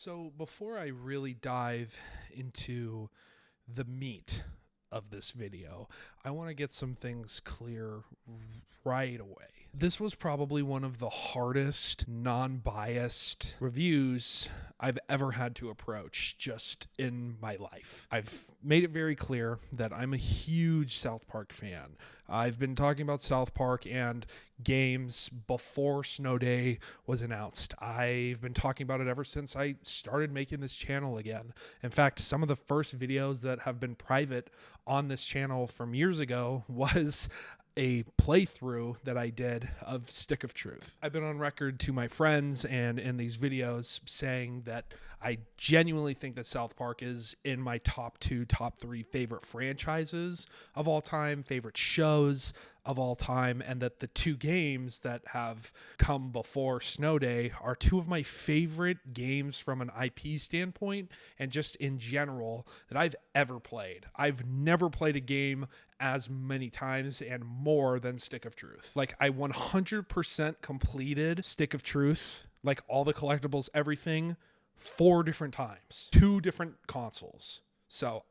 So before I really dive into the meat of this video, I want to get some things clear right away. This was probably one of the hardest, non-biased reviews I've ever had to approach just in my life. I've made it very clear that I'm a huge South Park fan. I've been talking about South Park and games before Snow Day was announced. I've been talking about it ever since I started making this channel again. In fact, some of the first videos that have been private on this channel from years ago was a playthrough that I did of Stick of Truth. I've been on record to my friends and in these videos saying that I genuinely think that South Park is in my top 2, top 3 favorite franchises of all time, favorite shows of all time, and that the 2 games that have come before Snow Day are 2 of my favorite games from an IP standpoint and just in general that I've ever played. I've never played a game as many times and more than Stick of Truth. Like, I 100% completed Stick of Truth, like all the collectibles, everything, 4 different times, 2 different consoles. So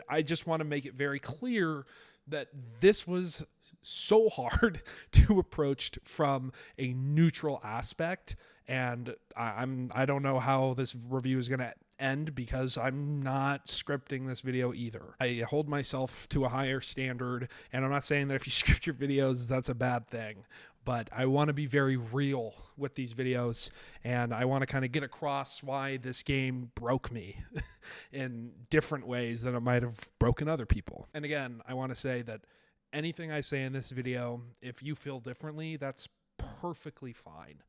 I just want to make it very clear that this was so hard to approach from a neutral aspect, and I don't know how this review is going to end because I'm not scripting this video either. I hold myself to a higher standard, and I'm not saying that if you script your videos that's a bad thing, but I want to be very real with these videos, and I want to kind of get across why this game broke me in different ways than it might have broken other people. And again, I want to say that anything I say in this video, if you feel differently, that's perfectly fine,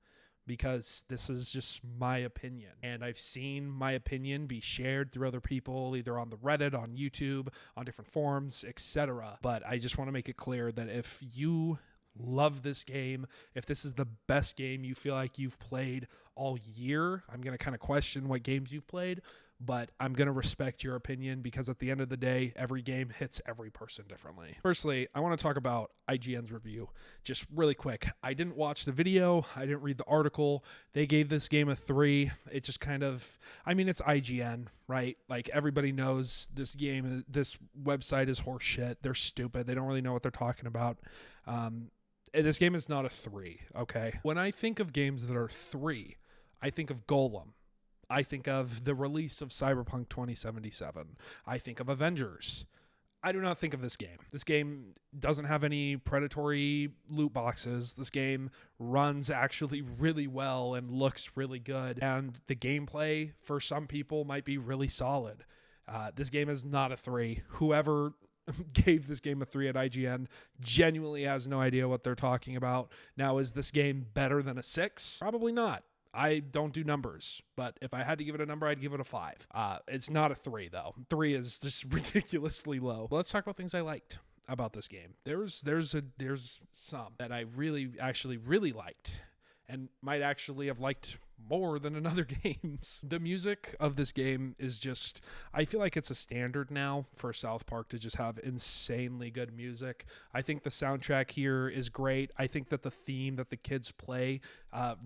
because this is just my opinion. And I've seen my opinion be shared through other people, either on the Reddit, on YouTube, on different forums, etc. But I just want to make it clear that if you love this game, if this is the best game you feel like you've played all year, I'm going to kind of question what games you've played, but I'm going to respect your opinion because at the end of the day, every game hits every person differently. Firstly, I want to talk about IGN's review just really quick. I didn't watch the video. I didn't read the article. They gave this game a 3. It just kind of, I mean, it's IGN, right? Like, everybody knows this game, this website is horse shit. They're stupid. They don't really know what they're talking about. This game is not a 3, okay? When I think of games that are 3, I think of Golem. I think of the release of Cyberpunk 2077. I think of Avengers. I do not think of this game. This game doesn't have any predatory loot boxes. This game runs actually really well and looks really good. And the gameplay for some people might be really solid. This game is not a 3. Whoever gave this game a 3 at IGN genuinely has no idea what they're talking about. Now, is this game better than a 6? Probably not. I don't do numbers, but if I had to give it a number, I'd give it a 5. It's not a 3, though. 3 is just ridiculously low. Let's talk about things I liked about this game. There's some that I really liked and might actually have liked more than in other games. The music of this game is just, I feel like it's a standard now for South Park to just have insanely good music. I think the soundtrack here is great. I think that the theme that the kids play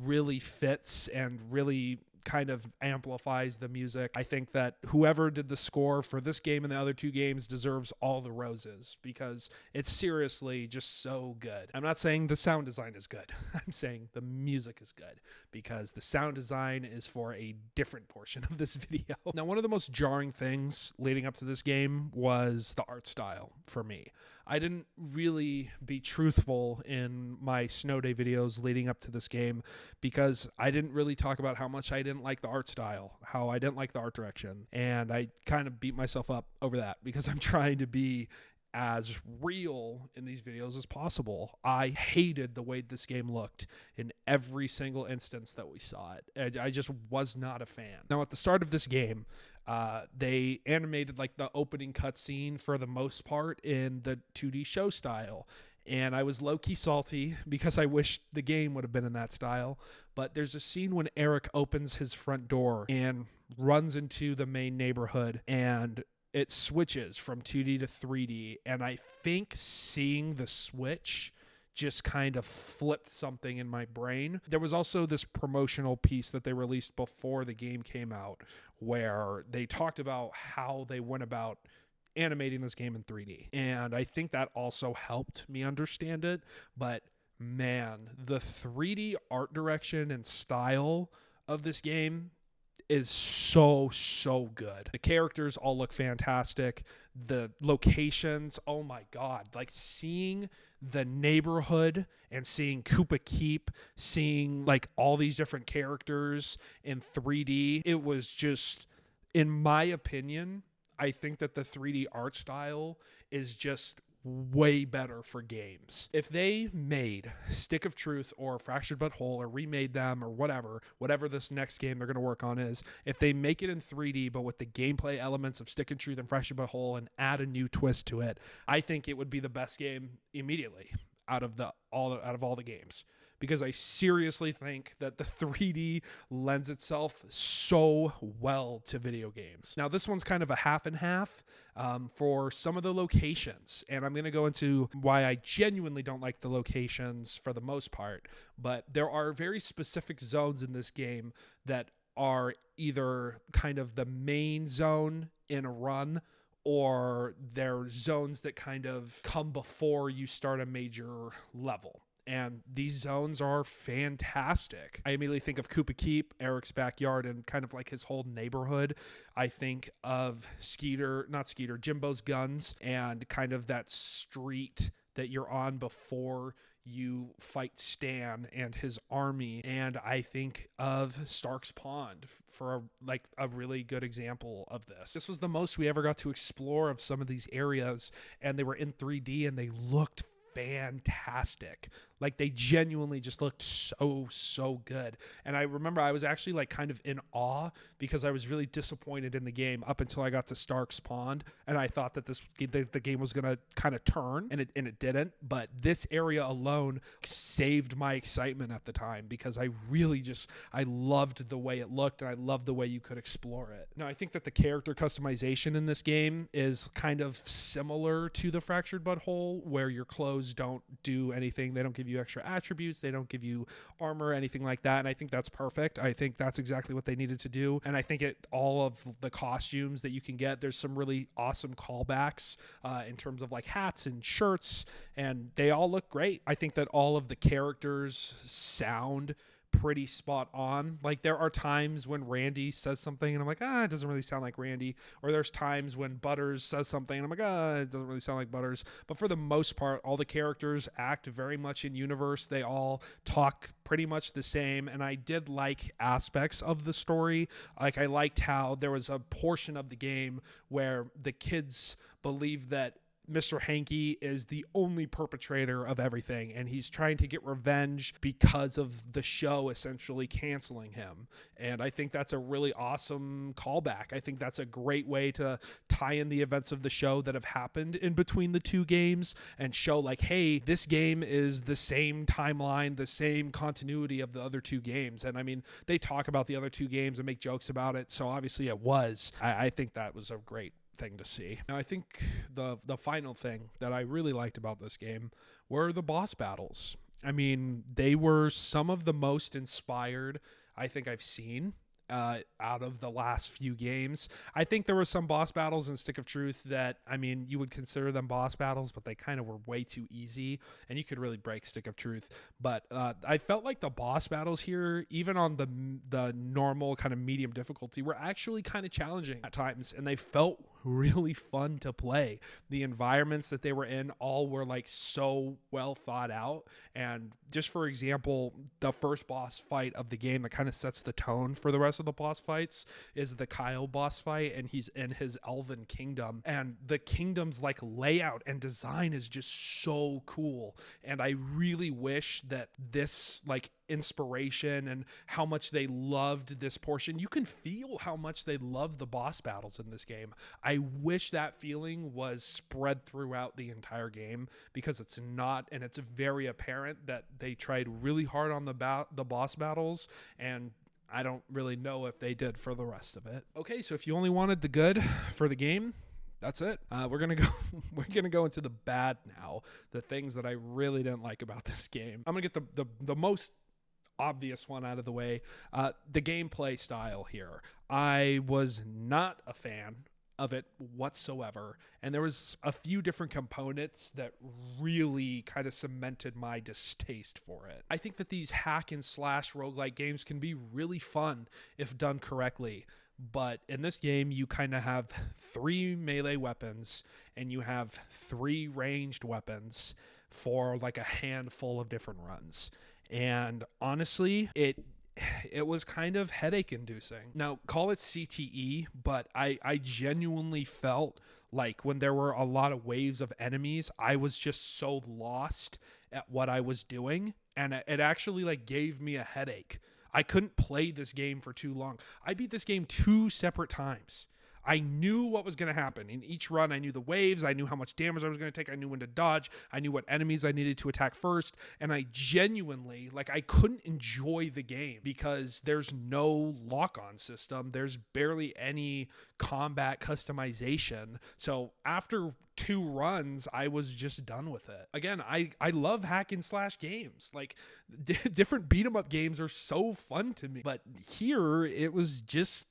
really fits and really kind of amplifies the music. I think that whoever did the score for this game and the other 2 games deserves all the roses because it's seriously just so good. I'm not saying the sound design is good. I'm saying the music is good because the sound design is for a different portion of this video. Now, one of the most jarring things leading up to this game was the art style for me. I didn't really be truthful in my Snow Day videos leading up to this game because I didn't really talk about how much I didn't like the art style, how I didn't like the art direction. And I kind of beat myself up over that because I'm trying to be as real in these videos as possible. I hated the way this game looked in every single instance that we saw it. I just was not a fan. Now, at the start of this game, they animated like the opening cutscene for the most part in the 2D show style. And I was low-key salty because I wished the game would have been in that style. But there's a scene when Eric opens his front door and runs into the main neighborhood, and it switches from 2D to 3D. And I think seeing the switch just kind of flipped something in my brain. There was also this promotional piece that they released before the game came out where they talked about how they went about animating this game in 3D. And I think that also helped me understand it. But man, the 3D art direction and style of this game is so good. The characters all look fantastic. The locations, oh my God, like seeing the neighborhood and seeing Koopa Keep, seeing like all these different characters in 3D, it was just, in my opinion, I think that the 3D art style is just way better for games. If they made Stick of Truth or Fractured But Whole or remade them or whatever this next game they're going to work on is, if they make it in 3D but with the gameplay elements of Stick of Truth and Fractured But Whole and add a new twist to it, I think it would be the best game immediately out of all the games. Because I seriously think that the 3D lends itself so well to video games. Now, this one's kind of a half and half for some of the locations. And I'm going to go into why I genuinely don't like the locations for the most part. But there are very specific zones in this game that are either kind of the main zone in a run, or they're zones that kind of come before you start a major level. And these zones are fantastic. I immediately think of Koopa Keep, Eric's backyard, and kind of like his whole neighborhood. I think of Jimbo's Guns, and kind of that street that you're on before you fight Stan and his army. And I think of Stark's Pond for a really good example of this. This was the most we ever got to explore of some of these areas, and they were in 3D and they looked fantastic. Like, they genuinely just looked so good. And I remember I was actually like kind of in awe because I was really disappointed in the game up until I got to Stark's Pond, and I thought that the game was gonna kind of turn, and it didn't. But this area alone saved my excitement at the time because I loved the way it looked, and I loved the way you could explore it. Now, I think that the character customization in this game is kind of similar to the Fractured But Whole, where your clothes don't do anything. They don't give you extra attributes. They don't give you armor, anything like that. And I think that's perfect. I think that's exactly what they needed to do. And I think all of the costumes that you can get, there's some really awesome callbacks in terms of like hats and shirts, and they all look great. I think that all of the characters sound pretty spot on. Like, there are times when Randy says something and I'm like, it doesn't really sound like Randy. Or there's times when Butters says something and I'm like, it doesn't really sound like Butters. But for the most part, all the characters act very much in universe. They all talk pretty much the same. And I did like aspects of the story. Like, I liked how there was a portion of the game where the kids believe that Mr. Hanky is the only perpetrator of everything, and he's trying to get revenge because of the show essentially canceling him. And I think that's a really awesome callback. I think that's a great way to tie in the events of the show that have happened in between the two games and show like, hey, this game is the same timeline, the same continuity of the other two games. And I mean, they talk about the other two games and make jokes about it, so obviously it was. I think that was a great thing to see. Now, I think the final thing that I really liked about this game were the boss battles. I mean, they were some of the most inspired I think I've seen out of the last few games. I think there were some boss battles in Stick of Truth that, I mean, you would consider them boss battles, but they kind of were way too easy, and you could really break Stick of Truth. But I felt like the boss battles here, even on the normal kind of medium difficulty, were actually kind of challenging at times, and they felt really fun to play. The environments that they were in all were like so well thought out. And just for example, the first boss fight of the game that kind of sets the tone for the rest of the boss fights is the Kyle boss fight, and he's in his elven kingdom, and the kingdom's like layout and design is just so cool. And I really wish that this like inspiration and how much they loved this portion, you can feel how much they love the boss battles in this game. I wish that feeling was spread throughout the entire game, because it's not, and it's very apparent that they tried really hard on the boss battles, and I don't really know if they did for the rest of it. Okay, so if you only wanted the good for the game, that's it. We're gonna go. We're gonna go into the bad now. The things that I really didn't like about this game. I'm gonna get the most obvious one out of the way. The gameplay style here. I was not a fan of it whatsoever, and there was a few different components that really kind of cemented my distaste for it. I think that these hack and slash roguelike games can be really fun if done correctly. But in this game, you kind of have 3 melee weapons and you have 3 ranged weapons for like a handful of different runs. And honestly, it was kind of headache inducing. Now, call it CTE, but I genuinely felt like when there were a lot of waves of enemies, I was just so lost at what I was doing. And it actually like gave me a headache. I couldn't play this game for too long. I beat this game 2 separate times. I knew what was going to happen. In each run, I knew the waves. I knew how much damage I was going to take. I knew when to dodge. I knew what enemies I needed to attack first. And I genuinely, like, I couldn't enjoy the game because there's no lock-on system. There's barely any combat customization. So after 2 runs, I was just done with it. Again, I love hack and slash games. Like, different beat 'em up games are so fun to me. But here, it was just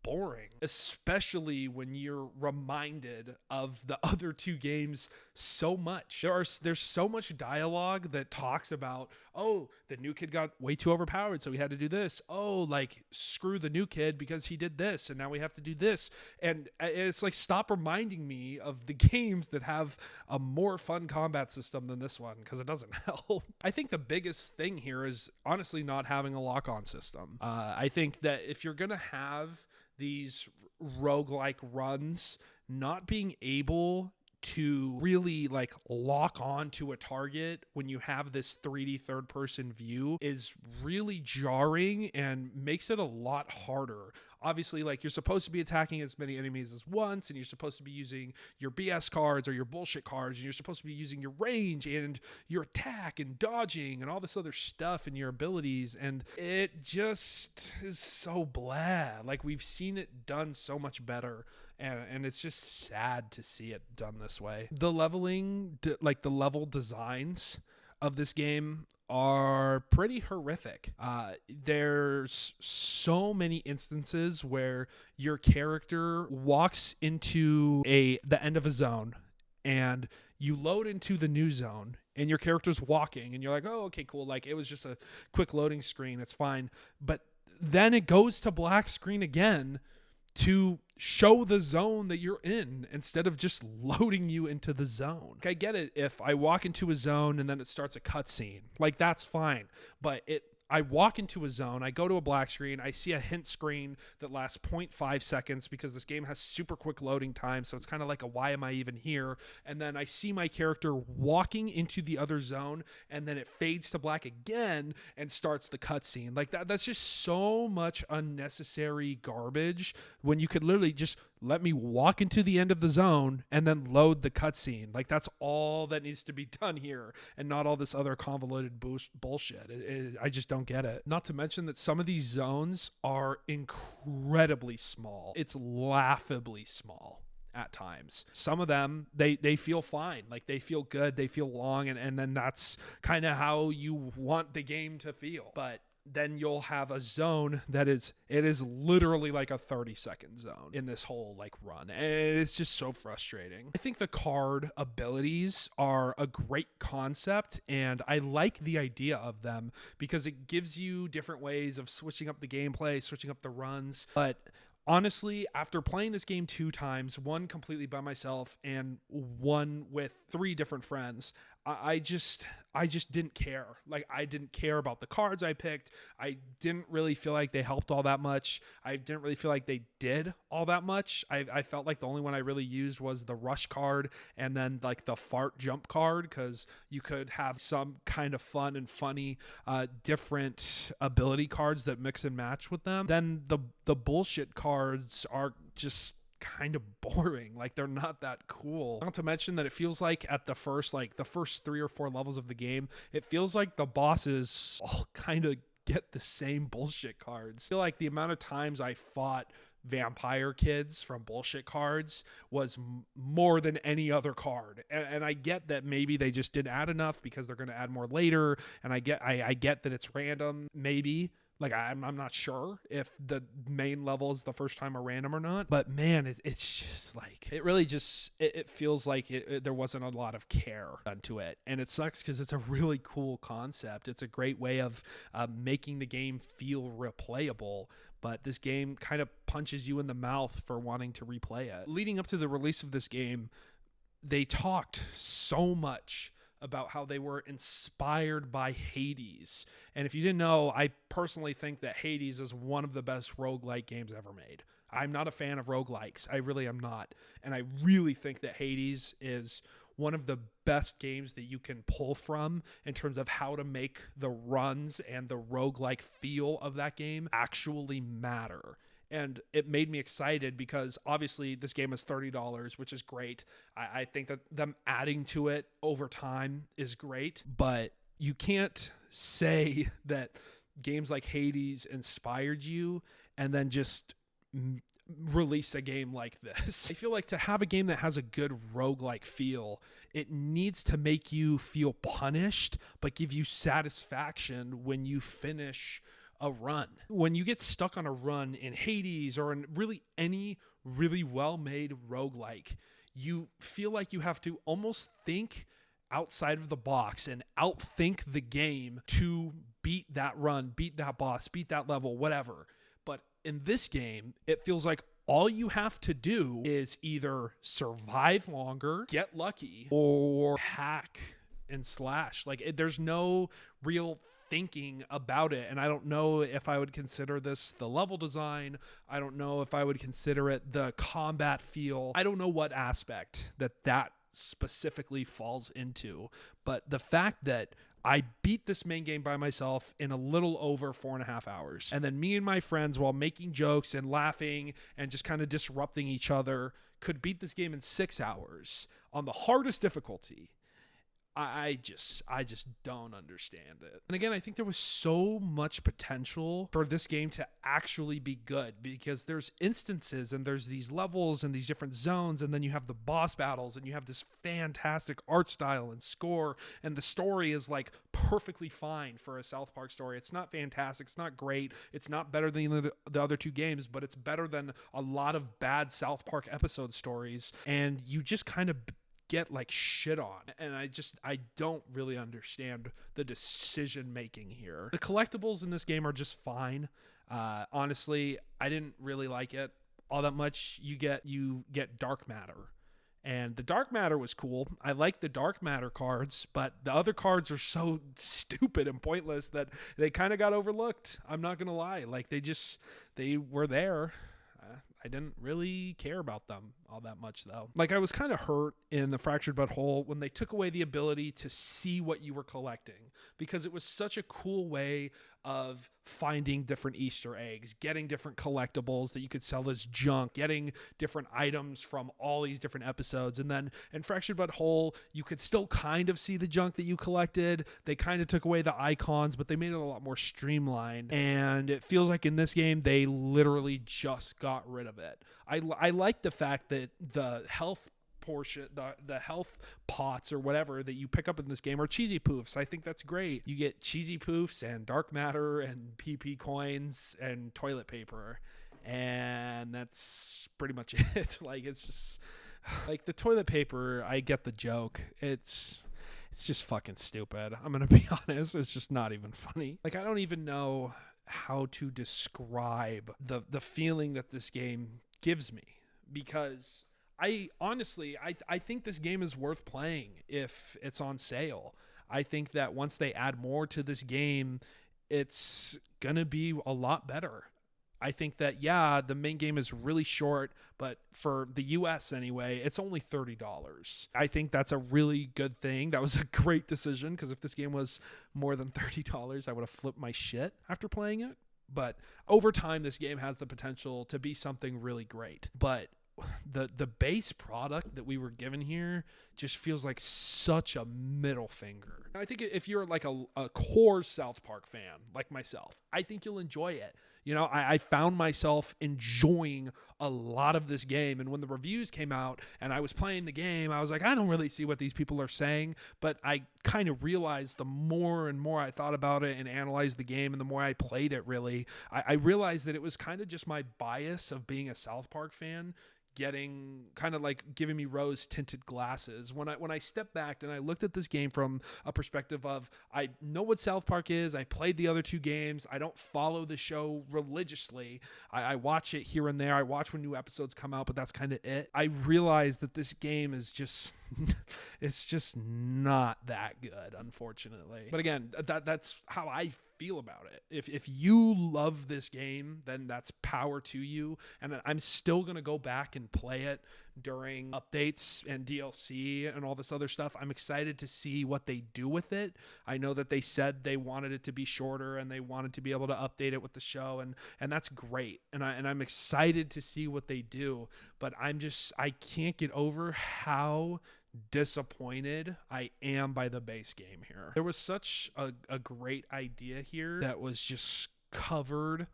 boring, especially when you're reminded of the other 2 games so much. There's so much dialogue that talks about, oh, the new kid got way too overpowered, so we had to do this. Oh, like, screw the new kid because he did this, and now we have to do this. And it's like, stop reminding me of the games that have a more fun combat system than this one, because it doesn't help. I think the biggest thing here is honestly not having a lock-on system. I think that if you're gonna have these roguelike runs, not being able to really like lock on to a target when you have this 3D third person view is really jarring and makes it a lot harder. Obviously, like, you're supposed to be attacking as many enemies as once, and you're supposed to be using your BS cards or your bullshit cards, and you're supposed to be using your range and your attack and dodging and all this other stuff and your abilities, and it just is so blah. Like, we've seen it done so much better, and it's just sad to see it done this way. The leveling, like the level designs of this game are pretty horrific. There's so many instances where your character walks into the end of a zone and you load into the new zone and your character's walking and you're like, oh, okay, cool. Like, it was just a quick loading screen. It's fine. But then it goes to black screen again to show the zone that you're in instead of just loading you into the zone. I get it if I walk into a zone and then it starts a cutscene. Like, that's fine. But I walk into a zone, I go to a black screen, I see a hint screen that lasts 0.5 seconds because this game has super quick loading time, so it's kind of like a why am I even here? And then I see my character walking into the other zone, and then it fades to black again and starts the cutscene. Like, that's just so much unnecessary garbage when you could literally just let me walk into the end of the zone and then load the cutscene. Like, that's all that needs to be done here and not all this other convoluted bullshit. I just don't get it. Not to mention that some of these zones are incredibly small. It's laughably small at times. Some of them, they feel fine. Like, they feel good. They feel long. And then that's kind of how you want the game to feel. But then you'll have a zone that is literally like a 30-second zone in this whole like run. And it's just so frustrating. I think the card abilities are a great concept, and I like the idea of them because it gives you different ways of switching up the gameplay, switching up the runs. But honestly, after playing this game 2 times, one completely by myself and one with 3 different friends, I just didn't care. Like, I didn't care about the cards I picked. I didn't really feel like they helped all that much. I didn't really feel like they did all that much. I felt like the only one I really used was the rush card and then like the fart jump card, because you could have some kind of fun and funny different ability cards that mix and match with them. Then the bullshit cards are just kind of boring. Like, they're not that cool. Not to mention that it feels like at the first 3 or 4 levels of the game, it feels like the bosses all kind of get the same bullshit cards. I feel like the amount of times I fought vampire kids from bullshit cards was more than any other card. And I get that maybe they just didn't add enough because they're going to add more later. And I get that it's random, maybe. Like, I'm not sure if the main level is the first time a random or not. But, man, it's just like, it really just, it feels like there wasn't a lot of care done to it. And it sucks because it's a really cool concept. It's a great way of making the game feel replayable. But this game kind of punches you in the mouth for wanting to replay it. Leading up to the release of this game, they talked so much about how they were inspired by Hades. And if you didn't know, I personally think that Hades is one of the best roguelike games ever made. I'm not a fan of roguelikes. I really am not. And I really think that Hades is one of the best games that you can pull from in terms of how to make the runs and the roguelike feel of that game actually matter. And it made me excited because obviously this game is $30, which is great. I think that them adding to it over time is great, but you can't say that games like Hades inspired you and then just release a game like this. I feel like to have a game that has a good roguelike feel, it needs to make you feel punished, but give you satisfaction when you finish a run. When you get stuck on a run in Hades or in really any really well-made roguelike, you feel like you have to almost think outside of the box and outthink the game to beat that run, beat that boss, beat that level, whatever. But in this game, it feels like all you have to do is either survive longer, get lucky, or hack and slash. Like, there's no real thinking about it. And I don't know if I would consider this the level design. I don't know if I would consider it the combat feel. I don't know what aspect that specifically falls into. But the fact that I beat this main game by myself in a little over 4.5 hours. And then me and my friends, while making jokes and laughing and just kind of disrupting each other, could beat this game in 6 hours on the hardest difficulty. I just don't understand it. And again, I think there was so much potential for this game to actually be good because there's instances and there's these levels and these different zones, and then you have the boss battles and you have this fantastic art style and score, and the story is like perfectly fine for a South Park story. It's not fantastic, it's not great, it's not better than the other two games, but it's better than a lot of bad South Park episode stories, and you just kind of get like shit on. And I don't really understand the decision making here. The collectibles in this game are just fine. Honestly, I didn't really like it all that much. You get dark matter, and the dark matter was cool. I like the dark matter cards, but the other cards are so stupid and pointless that they kind of got overlooked. I'm not gonna lie. Like, they were there. I didn't really care about them all that much, though. Like, I was kind of hurt in the Fractured But Whole when they took away the ability to see what you were collecting, because it was such a cool way of finding different Easter eggs, getting different collectibles that you could sell as junk, getting different items from all these different episodes. And then in Fractured But Whole, you could still kind of see the junk that you collected. They kind of took away the icons, but they made it a lot more streamlined. And it feels like in this game, they literally just got rid of it. I like the fact that the health portion, the health pots or whatever that you pick up in this game are cheesy poofs. I think that's great. You get cheesy poofs and dark matter and PP coins and toilet paper, and that's pretty much it. Like, it's just like the toilet paper, I get the joke. It's just fucking stupid. I'm gonna be honest. It's just not even funny. Like, I don't even know how to describe the feeling that this game gives me, because I honestly think this game is worth playing if it's on sale. I think that once they add more to this game, it's gonna be a lot better. I think that, yeah, the main game is really short, but for the US anyway, it's only $30. I think that's a really good thing. That was a great decision, because if this game was more than $30, I would have flipped my shit after playing it. But over time, this game has the potential to be something really great. But the base product that we were given here just feels like such a middle finger. I think if you're like a core South Park fan like myself, I think you'll enjoy it, You know, I found myself enjoying a lot of this game. And when the reviews came out and I was playing the game, I was like, I don't really see what these people are saying. But I kind of realized the more and more I thought about it and analyzed the game and the more I played it, really, I realized that it was kind of just my bias of being a South Park fan getting kind of like giving me rose tinted glasses. When I stepped back and I looked at this game from a perspective of, I know what South Park is. I played the other two games. I don't follow the show religiously. I watch it here and there. I watch when new episodes come out, but that's kind of it. I realized that this game is just, it's just not that good, unfortunately. But again, that's how I feel about it. If you love this game, then that's power to you. And I'm still going to go back and play it during updates and DLC and all this other stuff. I'm excited to see what they do with it. I know that they said they wanted it to be shorter and they wanted to be able to update it with the show, and that's great. And I'm excited to see what they do, but I can't get over how disappointed I am by the base game here. There was such a great idea here that was just covered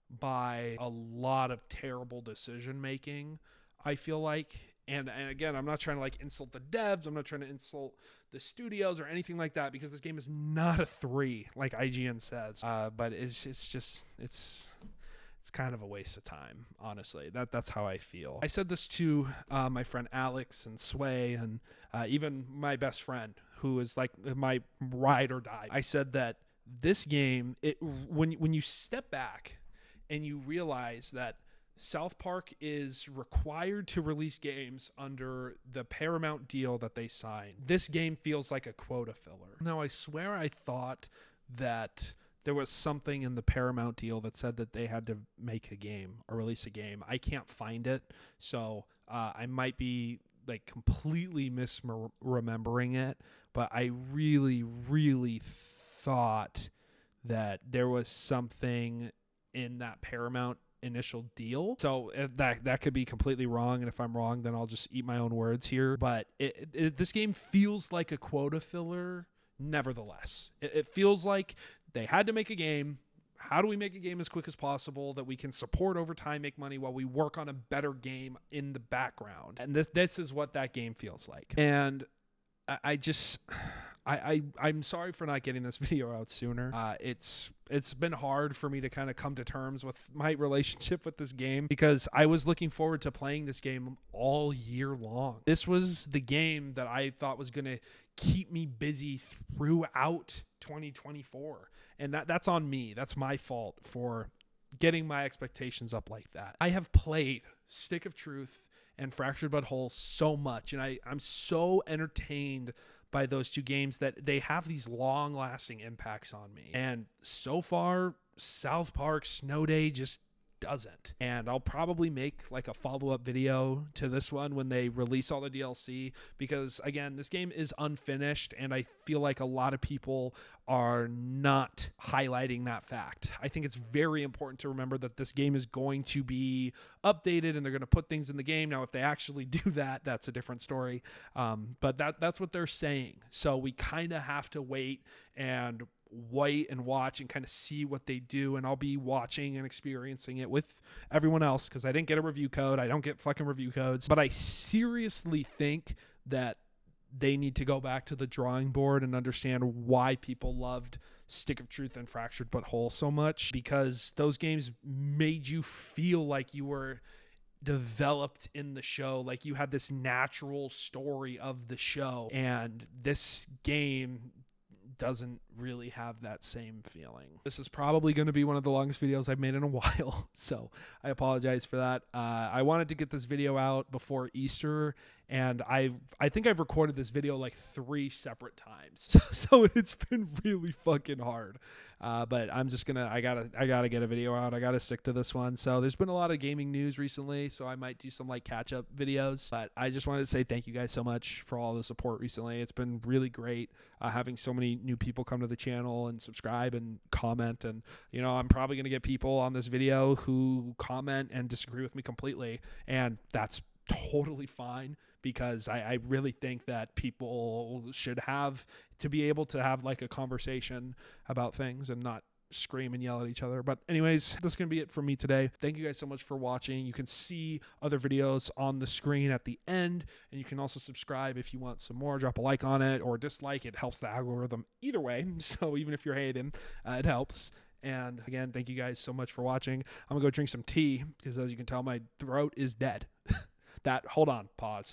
by a lot of terrible decision making, I feel like. And again, I'm not trying to like insult the devs. I'm not trying to insult the studios or anything like that, because this game is not a 3 like IGN says. But it's kind of a waste of time, honestly. That's how I feel. I said this to my friend Alex and Sway and even my best friend, who is like my ride or die. I said that this game, when you step back and you realize that South Park is required to release games under the Paramount deal that they signed, this game feels like a quota filler. Now, I swear I thought that there was something in the Paramount deal that said that they had to make a game or release a game. I can't find it, so I might be like completely misremembering it, but I really, really thought that there was something in that Paramount initial deal. So that could be completely wrong, and if I'm wrong, then I'll just eat my own words here. But this game feels like a quota filler nevertheless. It feels like they had to make a game. How do we make a game as quick as possible that we can support over time, make money while we work on a better game in the background? And this is what that game feels like. And I'm sorry for not getting this video out sooner. It's been hard for me to kind of come to terms with my relationship with this game, because I was looking forward to playing this game all year long. This was the game that I thought was going to keep me busy throughout 2024. And that's on me. That's my fault for getting my expectations up like that. I have played Stick of Truth and Fractured But Whole so much, and I'm so entertained by those two games that they have these long-lasting impacts on me. And so far, South Park Snow Day just doesn't. And I'll probably make like a follow-up video to this one when they release all the DLC, because again, this game is unfinished, and I feel like a lot of people are not highlighting that fact. I think it's very important to remember that this game is going to be updated and they're going to put things in the game. Now, if they actually do that, that's a different story. But that's what they're saying. So we kind of have to wait and watch and kind of see what they do, and I'll be watching and experiencing it with everyone else, because I didn't get a review code. I don't get fucking review codes, but I seriously think that they need to go back to the drawing board and understand why people loved Stick of Truth and Fractured But Whole so much, because those games made you feel like you were developed in the show, like you had this natural story of the show, and this game doesn't really have that same feeling. This is probably going to be one of the longest videos I've made in a while, so I apologize for that. I wanted to get this video out before Easter, and I think I've recorded this video like 3 separate times, so it's been really fucking hard. But I'm just gonna, I gotta get a video out. I gotta stick to this one. So there's been a lot of gaming news recently, so I might do some like catch up videos, but I just wanted to say thank you guys so much for all the support recently. It's been really great having so many new people come to the channel and subscribe and comment. And you know, I'm probably gonna get people on this video who comment and disagree with me completely, and that's totally fine, because I really think that people should have to be able to have like a conversation about things and not scream and yell at each other. But anyways, that's going to be it for me today. Thank you guys so much for watching. You can see other videos on the screen at the end, and you can also subscribe if you want some more. Drop a like on it or dislike. It helps the algorithm either way. So even if you're hating, it helps. And again, thank you guys so much for watching. I'm going to go drink some tea because as you can tell, my throat is dead. Hold on, pause.